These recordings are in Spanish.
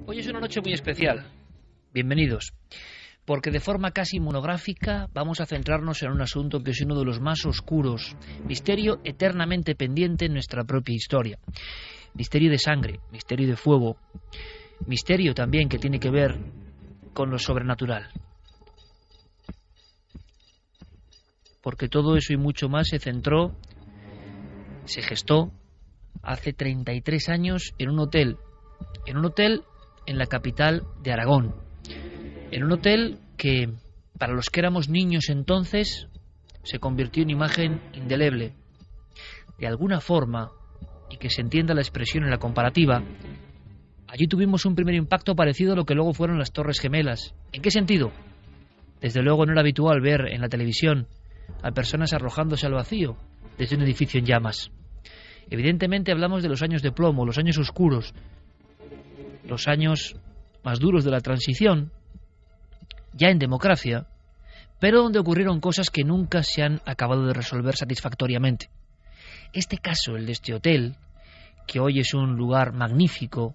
Hoy es una noche muy especial. Bienvenidos. Porque de forma casi monográfica vamos a centrarnos en un asunto que es uno de los más oscuros, misterio eternamente pendiente en nuestra propia historia. Misterio de sangre, misterio de fuego, misterio también que tiene que ver con lo sobrenatural. Porque todo eso y mucho más se gestó hace 33 años en un hotel en la capital de Aragón. En un hotel que, para los que éramos niños entonces, se convirtió en imagen indeleble. De alguna forma, y que se entienda la expresión en la comparativa, allí tuvimos un primer impacto parecido a lo que luego fueron las Torres Gemelas. ¿En qué sentido? Desde luego no era habitual ver en la televisión a personas arrojándose al vacío desde un edificio en llamas. Evidentemente hablamos de los años de plomo, los años oscuros, los años más duros de la transición, ya en democracia, pero donde ocurrieron cosas que nunca se han acabado de resolver satisfactoriamente. Este caso, el de este hotel, que hoy es un lugar magnífico,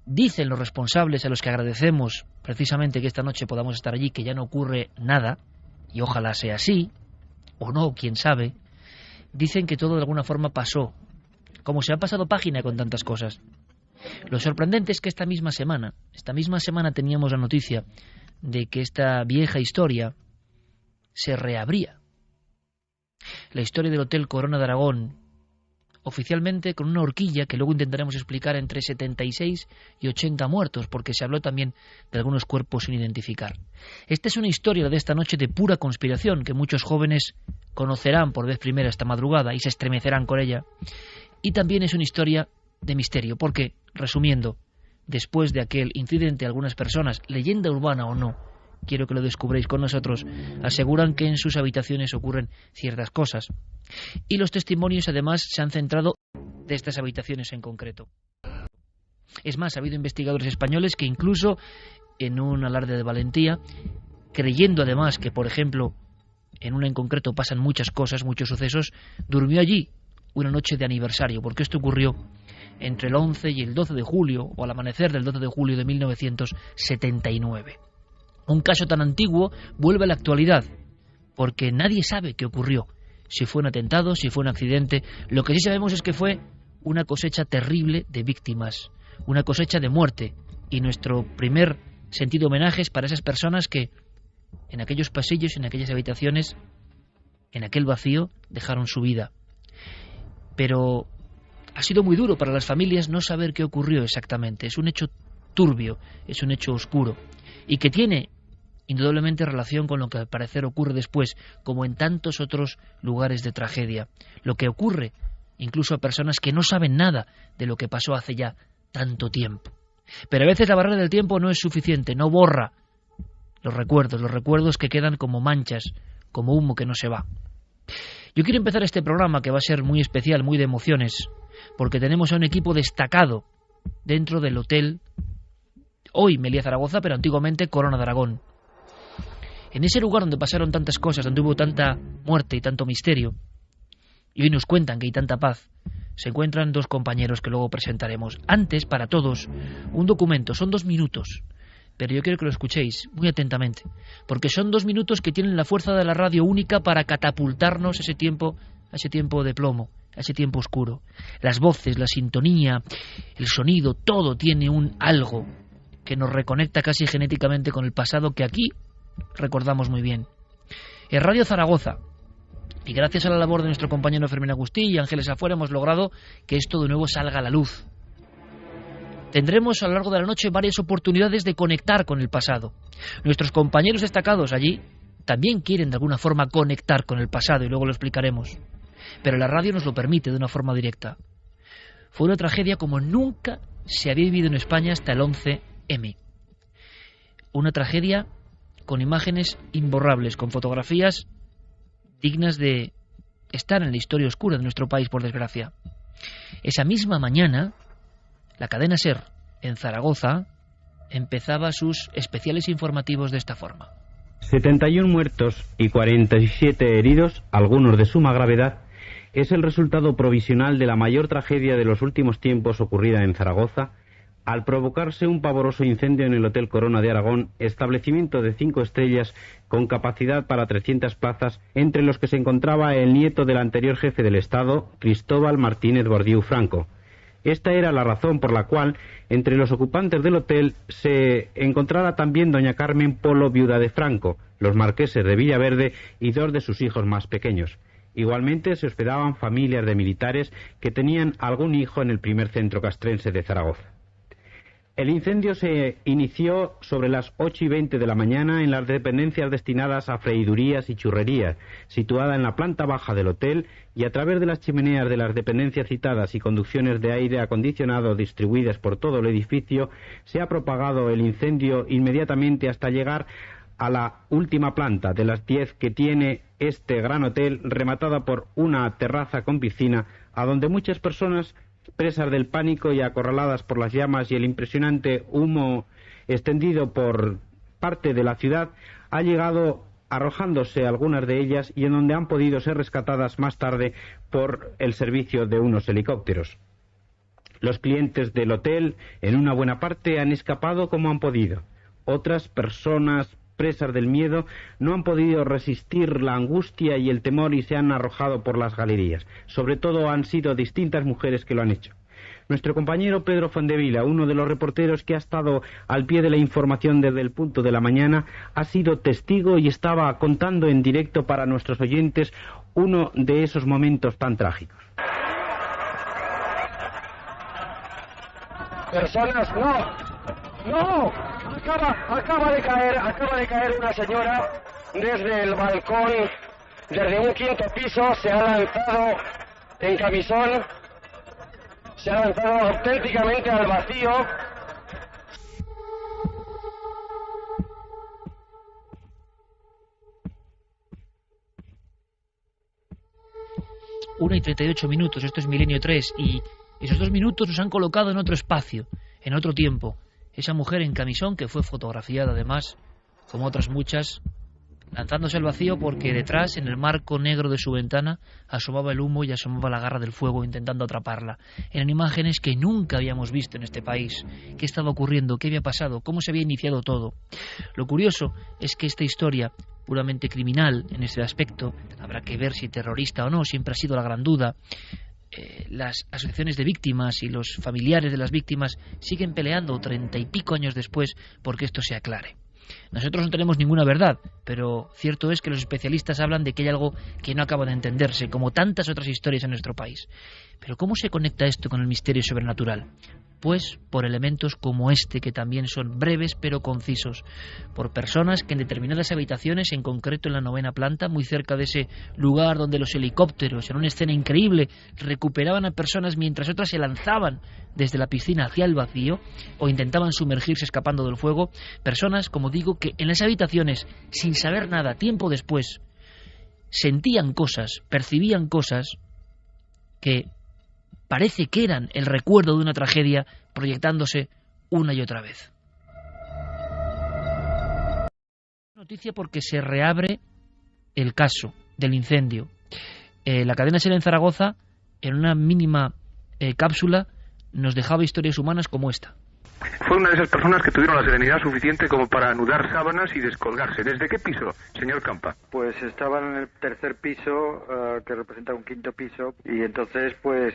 dicen los responsables a los que agradecemos precisamente que esta noche podamos estar allí, que ya no ocurre nada, y ojalá sea así, o no, quién sabe, dicen que todo de alguna forma pasó, como se ha pasado página con tantas cosas. Lo sorprendente es que esta misma semana teníamos la noticia de que esta vieja historia se reabría. La historia del Hotel Corona de Aragón, oficialmente con una horquilla que luego intentaremos explicar entre 76 y 80 muertos, porque se habló también de algunos cuerpos sin identificar. Esta es una historia de esta noche de pura conspiración que muchos jóvenes conocerán por vez primera esta madrugada y se estremecerán con ella. Y también es una historia de misterio, porque, resumiendo, después de aquel incidente, algunas personas, leyenda urbana o no, quiero que lo descubréis con nosotros, aseguran que en sus habitaciones ocurren ciertas cosas. Y los testimonios, además, se han centrado de estas habitaciones en concreto. Es más, ha habido investigadores españoles que incluso, en un alarde de valentía, creyendo además que, por ejemplo, en una en concreto pasan muchas cosas, muchos sucesos, durmió allí una noche de aniversario, porque esto ocurrió entre el 11 y el 12 de julio, o al amanecer del 12 de julio de 1979. Un caso tan antiguo vuelve a la actualidad, porque nadie sabe qué ocurrió, si fue un atentado, si fue un accidente. Lo que sí sabemos es que fue una cosecha terrible de víctimas, una cosecha de muerte, y nuestro primer sentido homenaje es para esas personas que en aquellos pasillos, en aquellas habitaciones, en aquel vacío, dejaron su vida. Pero ha sido muy duro para las familias no saber qué ocurrió exactamente. Es un hecho turbio, es un hecho oscuro, y que tiene indudablemente relación con lo que al parecer ocurre después, como en tantos otros lugares de tragedia. Lo que ocurre incluso a personas que no saben nada de lo que pasó hace ya tanto tiempo. Pero a veces la barrera del tiempo no es suficiente, no borra los recuerdos que quedan como manchas, como humo que no se va. Yo quiero empezar este programa, que va a ser muy especial, muy de emociones, porque tenemos a un equipo destacado dentro del hotel, hoy Meliá Zaragoza, pero antiguamente Corona de Aragón. En ese lugar donde pasaron tantas cosas, donde hubo tanta muerte y tanto misterio, y hoy nos cuentan que hay tanta paz, se encuentran dos compañeros que luego presentaremos. Antes, para todos, un documento, son 2 minutos, pero yo quiero que lo escuchéis muy atentamente, porque son 2 minutos que tienen la fuerza de la radio única para catapultarnos a ese tiempo de plomo, a ese tiempo oscuro. Las voces, la sintonía, el sonido, todo tiene un algo que nos reconecta casi genéticamente con el pasado que aquí recordamos muy bien. En Radio Zaragoza, y gracias a la labor de nuestro compañero Fermín Agustí y Ángeles Afuera, hemos logrado que esto de nuevo salga a la luz. Tendremos a lo largo de la noche varias oportunidades de conectar con el pasado. Nuestros compañeros destacados allí también quieren de alguna forma conectar con el pasado, y luego lo explicaremos. Pero la radio nos lo permite de una forma directa. Fue una tragedia como nunca se había vivido en España hasta el 11M. Una tragedia con imágenes imborrables, con fotografías dignas de estar en la historia oscura de nuestro país, por desgracia. Esa misma mañana, la cadena SER, en Zaragoza, empezaba sus especiales informativos de esta forma. 71 muertos y 47 heridos, algunos de suma gravedad, es el resultado provisional de la mayor tragedia de los últimos tiempos ocurrida en Zaragoza, al provocarse un pavoroso incendio en el Hotel Corona de Aragón, establecimiento de 5 estrellas con capacidad para 300 plazas, entre los que se encontraba el nieto del anterior jefe del Estado, Cristóbal Martínez Bordiú Franco. Esta era la razón por la cual entre los ocupantes del hotel se encontrara también doña Carmen Polo, viuda de Franco, los marqueses de Villaverde y 2 de sus hijos más pequeños. Igualmente se hospedaban familias de militares que tenían algún hijo en el primer centro castrense de Zaragoza. El incendio se inició sobre las 8:20 de la mañana en las dependencias destinadas a freidurías y churrerías, situada en la planta baja del hotel, y a través de las chimeneas de las dependencias citadas y conducciones de aire acondicionado distribuidas por todo el edificio, se ha propagado el incendio inmediatamente hasta llegar a la última planta de las 10 que tiene este gran hotel, rematada por una terraza con piscina, a donde muchas personas, presas del pánico y acorraladas por las llamas y el impresionante humo extendido por parte de la ciudad, ha llegado arrojándose algunas de ellas, y en donde han podido ser rescatadas más tarde por el servicio de unos helicópteros. Los clientes del hotel, en una buena parte, han escapado como han podido. Otras personas, presas del miedo, no han podido resistir la angustia y el temor y se han arrojado por las galerías. Sobre todo han sido distintas mujeres que lo han hecho. Nuestro compañero Pedro Fondevila, uno de los reporteros que ha estado al pie de la información desde el punto de la mañana, ha sido testigo y estaba contando en directo para nuestros oyentes uno de esos momentos tan trágicos. Personas, no, acaba de caer una señora desde el balcón, desde un 5º piso, se ha lanzado en camisón, se ha lanzado auténticamente al vacío. Una y 38 minutos, esto es Milenio 3, y esos 2 minutos nos han colocado en otro espacio, en otro tiempo. Esa mujer en camisón, que fue fotografiada además, como otras muchas, lanzándose al vacío porque detrás, en el marco negro de su ventana, asomaba el humo y asomaba la garra del fuego intentando atraparla. Eran imágenes que nunca habíamos visto en este país. ¿Qué estaba ocurriendo? ¿Qué había pasado? ¿Cómo se había iniciado todo? Lo curioso es que esta historia, puramente criminal en este aspecto, habrá que ver si terrorista o no, siempre ha sido la gran duda. Las asociaciones de víctimas y los familiares de las víctimas siguen peleando 30 y pico años después porque esto se aclare. Nosotros no tenemos ninguna verdad, pero cierto es que los especialistas hablan de que hay algo que no acaba de entenderse, como tantas otras historias en nuestro país. Pero ¿cómo se conecta esto con el misterio sobrenatural? Pues por elementos como este, que también son breves pero concisos, por personas que en determinadas habitaciones, en concreto en la 9ª planta, muy cerca de ese lugar donde los helicópteros, en una escena increíble, recuperaban a personas mientras otras se lanzaban desde la piscina hacia el vacío o intentaban sumergirse escapando del fuego, personas, como digo, que en las habitaciones, sin saber nada, tiempo después, sentían cosas, percibían cosas que parece que eran el recuerdo de una tragedia proyectándose una y otra vez. Noticia porque se reabre el caso del incendio. La cadena SER en Zaragoza, en una mínima cápsula, nos dejaba historias humanas como esta. Fue una de esas personas que tuvieron la serenidad suficiente como para anudar sábanas y descolgarse. ¿Desde qué piso, señor Campa? Pues estaba en el 3er piso, que representa un 5º piso, y entonces, pues,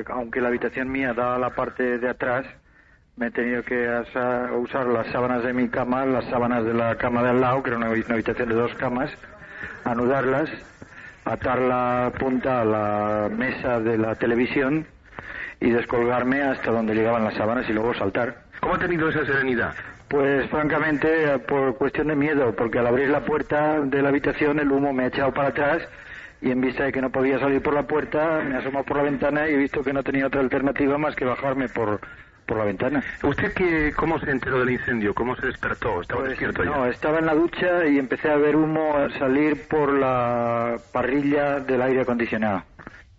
aunque la habitación mía da a la parte de atrás, me he tenido que usar las sábanas de mi cama, las sábanas de la cama de al lado, que era una habitación de 2 camas, anudarlas, atar la punta a la mesa de la televisión y descolgarme hasta donde llegaban las sábanas y luego saltar. ¿Cómo ha tenido esa serenidad? Pues francamente por cuestión de miedo, porque al abrir la puerta de la habitación el humo me ha echado para atrás y en vista de que no podía salir por la puerta me he asomado por la ventana y he visto que no tenía otra alternativa más que bajarme por la ventana. ¿Usted cómo se enteró del incendio? ¿Cómo se despertó? ¿Estaba despierto ya? No, estaba en la ducha y empecé a ver humo salir por la parrilla del aire acondicionado.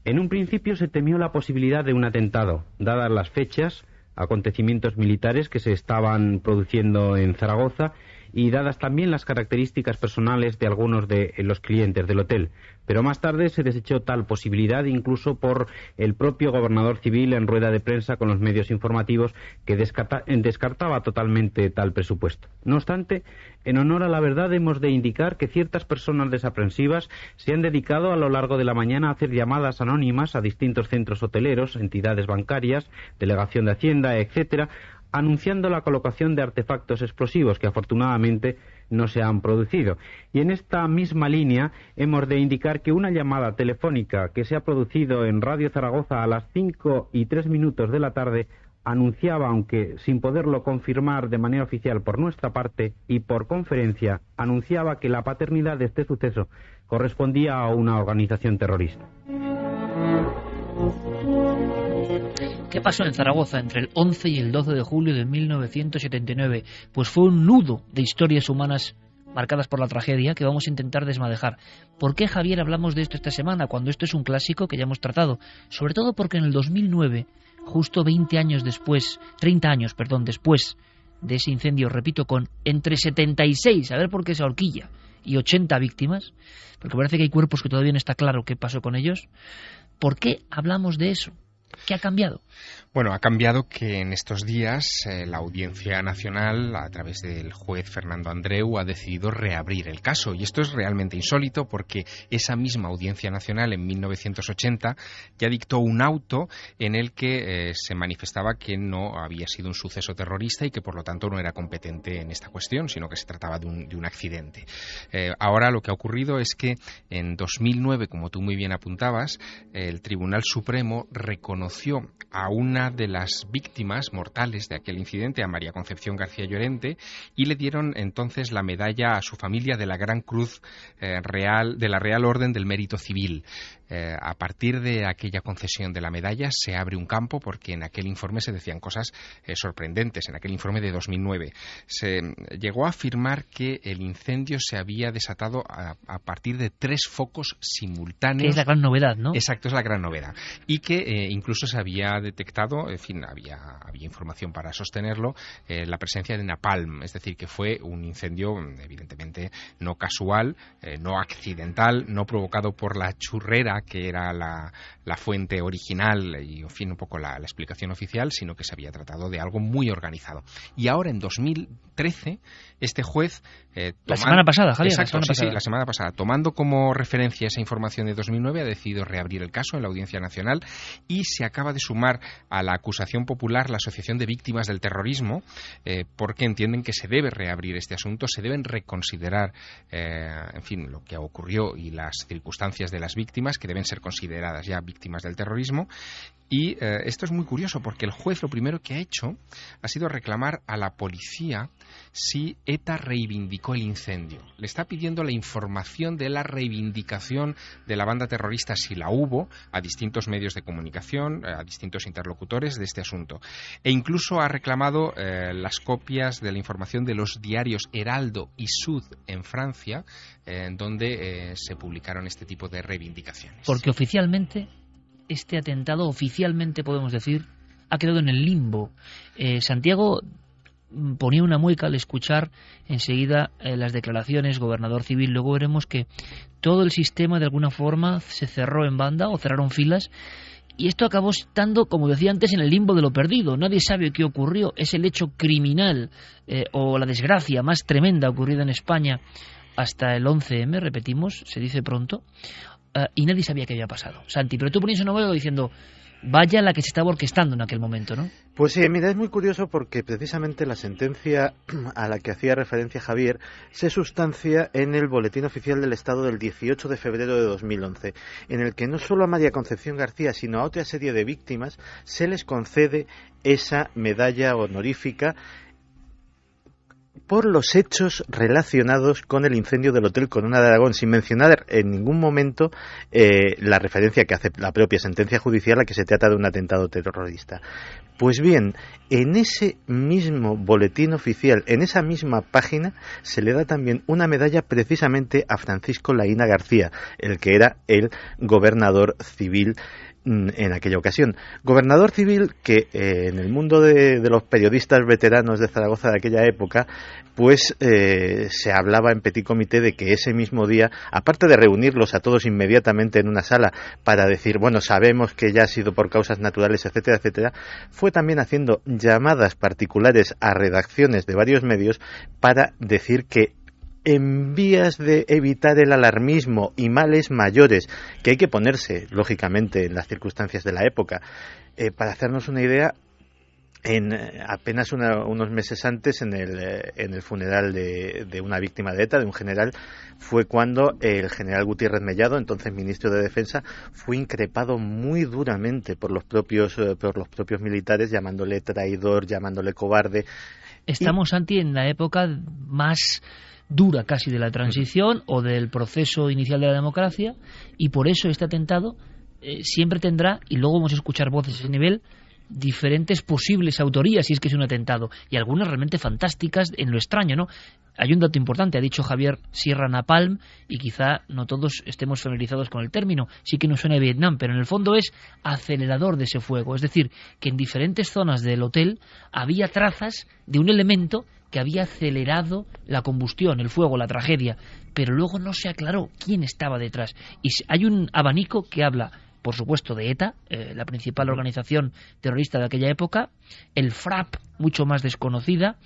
En un principio se temió la posibilidad de un atentado, dadas las fechas, acontecimientos militares que se estaban produciendo en Zaragoza y dadas también las características personales de algunos de los clientes del hotel. Pero más tarde se desechó tal posibilidad, incluso por el propio gobernador civil en rueda de prensa con los medios informativos, que descartaba totalmente tal presupuesto. No obstante, en honor a la verdad hemos de indicar que ciertas personas desaprensivas se han dedicado a lo largo de la mañana a hacer llamadas anónimas a distintos centros hoteleros, entidades bancarias, delegación de Hacienda, etcétera, anunciando la colocación de artefactos explosivos que afortunadamente no se han producido. Y en esta misma línea hemos de indicar que una llamada telefónica que se ha producido en Radio Zaragoza a las 5:03 de la tarde anunciaba, aunque sin poderlo confirmar de manera oficial por nuestra parte y por conferencia, anunciaba que la paternidad de este suceso correspondía a una organización terrorista. ¿Qué pasó en Zaragoza entre el 11 y el 12 de julio de 1979? Pues fue un nudo de historias humanas marcadas por la tragedia que vamos a intentar desmadejar. ¿Por qué, Javier, hablamos de esto esta semana, cuando esto es un clásico que ya hemos tratado? Sobre todo porque en el 2009, justo 30 años después de ese incendio, repito, con entre 76, a ver por qué esa horquilla, y 80 víctimas, porque parece que hay cuerpos que todavía no está claro qué pasó con ellos. ¿Por qué hablamos de eso? ¿Qué ha cambiado? Bueno, ha cambiado que en estos días la Audiencia Nacional, a través del juez Fernando Andreu, ha decidido reabrir el caso. Y esto es realmente insólito porque esa misma Audiencia Nacional en 1980 ya dictó un auto en el que se manifestaba que no había sido un suceso terrorista y que por lo tanto no era competente en esta cuestión, sino que se trataba de un accidente. Ahora lo que ha ocurrido es que en 2009, como tú muy bien apuntabas, el Tribunal Supremo reconoció a una de las víctimas mortales de aquel incidente, a María Concepción García Llorente, y le dieron entonces la medalla a su familia de la Gran Cruz Real, de la Real Orden del Mérito Civil. A partir de aquella concesión de la medalla se abre un campo porque en aquel informe se decían cosas sorprendentes. En aquel informe de 2009 se llegó a afirmar que el incendio se había desatado a partir de 3 focos simultáneos. Que es la gran novedad, ¿no? Exacto, es la gran novedad. Y que incluso se había detectado, en fin, había información para sostenerlo, la presencia de napalm, es decir, que fue un incendio evidentemente no casual, no accidental, no provocado por la churrera que era la fuente original y, en fin, un poco la explicación oficial, sino que se había tratado de algo muy organizado. Y ahora, en 2013, este juez... la semana pasada, Javier. Exacto, la semana pasada. Tomando como referencia esa información de 2009, ha decidido reabrir el caso en la Audiencia Nacional y se acaba de sumar a la acusación popular la Asociación de Víctimas del Terrorismo, porque entienden que se debe reabrir este asunto, se deben reconsiderar, en fin, lo que ocurrió y las circunstancias de las víctimas, que deben ser consideradas ya víctimas del terrorismo. Y esto es muy curioso porque el juez lo primero que ha hecho ha sido reclamar a la policía si ETA reivindicó el incendio. Le está pidiendo la información de la reivindicación de la banda terrorista, si la hubo, a distintos medios de comunicación, a distintos interlocutores de este asunto. E incluso ha reclamado las copias de la información de los diarios Heraldo y Sud en Francia, en donde se publicaron este tipo de reivindicaciones. Porque oficialmente... este atentado, oficialmente podemos decir, ha quedado en el limbo. Santiago ponía una mueca al escuchar enseguida las declaraciones, gobernador civil. Luego veremos que todo el sistema de alguna forma se cerró en banda o cerraron filas y esto acabó estando, como decía antes, en el limbo de lo perdido. Nadie sabe qué ocurrió. Es el hecho criminal o la desgracia más tremenda ocurrida en España hasta el 11M, repetimos, se dice pronto. Y nadie sabía qué había pasado. Santi, pero tú ponías una nueva diciendo, vaya la que se estaba orquestando en aquel momento, ¿no? Pues sí, mira, es muy curioso porque precisamente la sentencia a la que hacía referencia Javier se sustancia en el Boletín Oficial del Estado del 18 de febrero de 2011, en el que no solo a María Concepción García, sino a otra serie de víctimas se les concede esa medalla honorífica por los hechos relacionados con el incendio del Hotel Corona de Aragón, sin mencionar en ningún momento la referencia que hace la propia sentencia judicial a que se trata de un atentado terrorista. Pues bien, en ese mismo boletín oficial, en esa misma página, se le da también una medalla precisamente a Francisco Laína García, el que era el gobernador civil en aquella ocasión. Gobernador civil que en el mundo de los periodistas veteranos de Zaragoza de aquella época, pues se hablaba en petit comité de que ese mismo día, aparte de reunirlos a todos inmediatamente en una sala para decir, bueno, sabemos que ya ha sido por causas naturales, etcétera, etcétera, fue también haciendo llamadas particulares a redacciones de varios medios para decir que en vías de evitar el alarmismo y males mayores que hay que ponerse, lógicamente, en las circunstancias de la época. Para hacernos una idea, en apenas unos meses antes, en el funeral de una víctima de ETA, de un general, fue cuando el general Gutiérrez Mellado, entonces ministro de Defensa, fue increpado muy duramente por los propios militares, llamándole traidor, llamándole cobarde. Estamos, Santi, en la época más dura casi de la transición o del proceso inicial de la democracia, y por eso este atentado siempre tendrá, y luego vamos a escuchar voces a ese nivel, diferentes posibles autorías si es que es un atentado, y algunas realmente fantásticas en lo extraño, ¿no? Hay un dato importante, ha dicho Javier Sierra Napalm, y quizá no todos estemos familiarizados con el término, sí que nos suena a Vietnam, pero en el fondo es acelerador de ese fuego, es decir, que en diferentes zonas del hotel había trazas de un elemento que había acelerado la combustión, el fuego, la tragedia, pero luego no se aclaró quién estaba detrás. Y hay un abanico que habla, por supuesto, de ETA, la principal organización terrorista de aquella época, el FRAP, mucho más desconocida,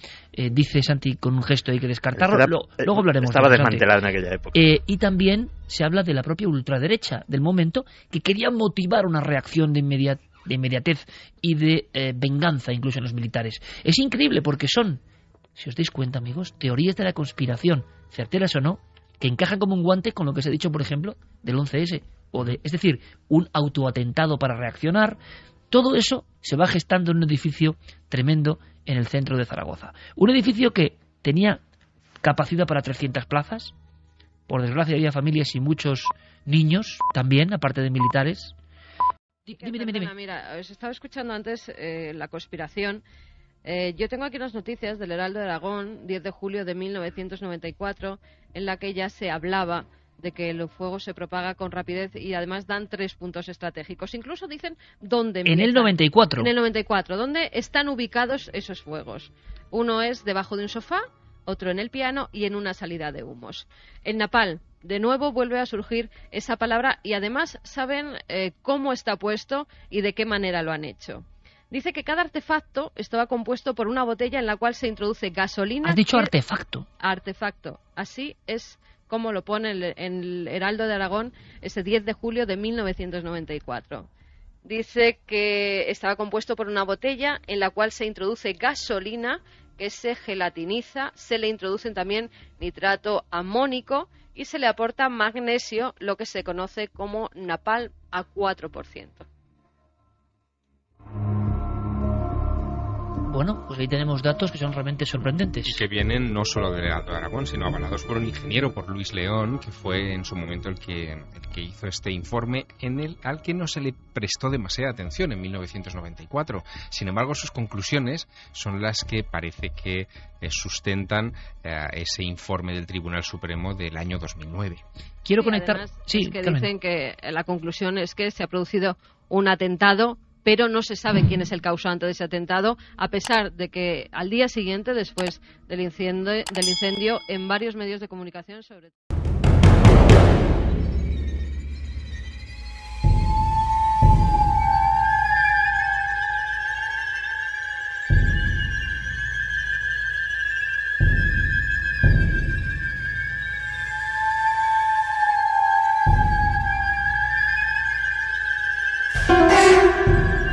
dice Santi con un gesto hay que descartarlo, luego hablaremos estaba de eso, desmantelado en aquella época. Y también se habla de la propia ultraderecha del momento, que quería motivar una reacción de inmediatez y de venganza incluso en los militares. Es increíble porque son, si os dais cuenta, amigos, teorías de la conspiración, certeras o no, que encajan como un guante con lo que se ha dicho, por ejemplo, del 11S. Es decir, un autoatentado para reaccionar. Todo eso se va gestando en un edificio tremendo en el centro de Zaragoza. Un edificio que tenía capacidad para 300 plazas. Por desgracia había familias y muchos niños también, aparte de militares. Dime. Mira, os estaba escuchando antes la conspiración. Yo tengo aquí unas noticias del Heraldo de Aragón, 10 de julio de 1994, en la que ya se hablaba de que el fuego se propaga con rapidez y además dan 3 puntos estratégicos. Incluso dicen dónde empiezan. En el 94. En el 94, ¿dónde están ubicados esos fuegos? Uno es debajo de un sofá, otro en el piano y en una salida de humos. En Napal, de nuevo vuelve a surgir esa palabra y además saben cómo está puesto y de qué manera lo han hecho. Dice que cada artefacto estaba compuesto por una botella en la cual se introduce gasolina. ¿Has dicho artefacto? Artefacto. Así es como lo pone en el Heraldo de Aragón ese 10 de julio de 1994. Dice que estaba compuesto por una botella en la cual se introduce gasolina que se gelatiniza, se le introducen también nitrato amónico y se le aporta magnesio, lo que se conoce como napalm a 4%. Bueno, pues ahí tenemos datos que son realmente sorprendentes. Y que vienen no solo del Heraldo de Aragón, sino avalados por un ingeniero, por Luis León, que fue en su momento el que hizo este informe, al que no se le prestó demasiada atención en 1994. Sin embargo, sus conclusiones son las que parece que sustentan ese informe del Tribunal Supremo del año 2009. Quiero conectar... Además, sí, es que Carmen. dicen que la conclusión es que se ha producido un atentado, pero no se sabe quién es el causante de ese atentado, a pesar de que al día siguiente, después del incendio, en varios medios de comunicación, sobre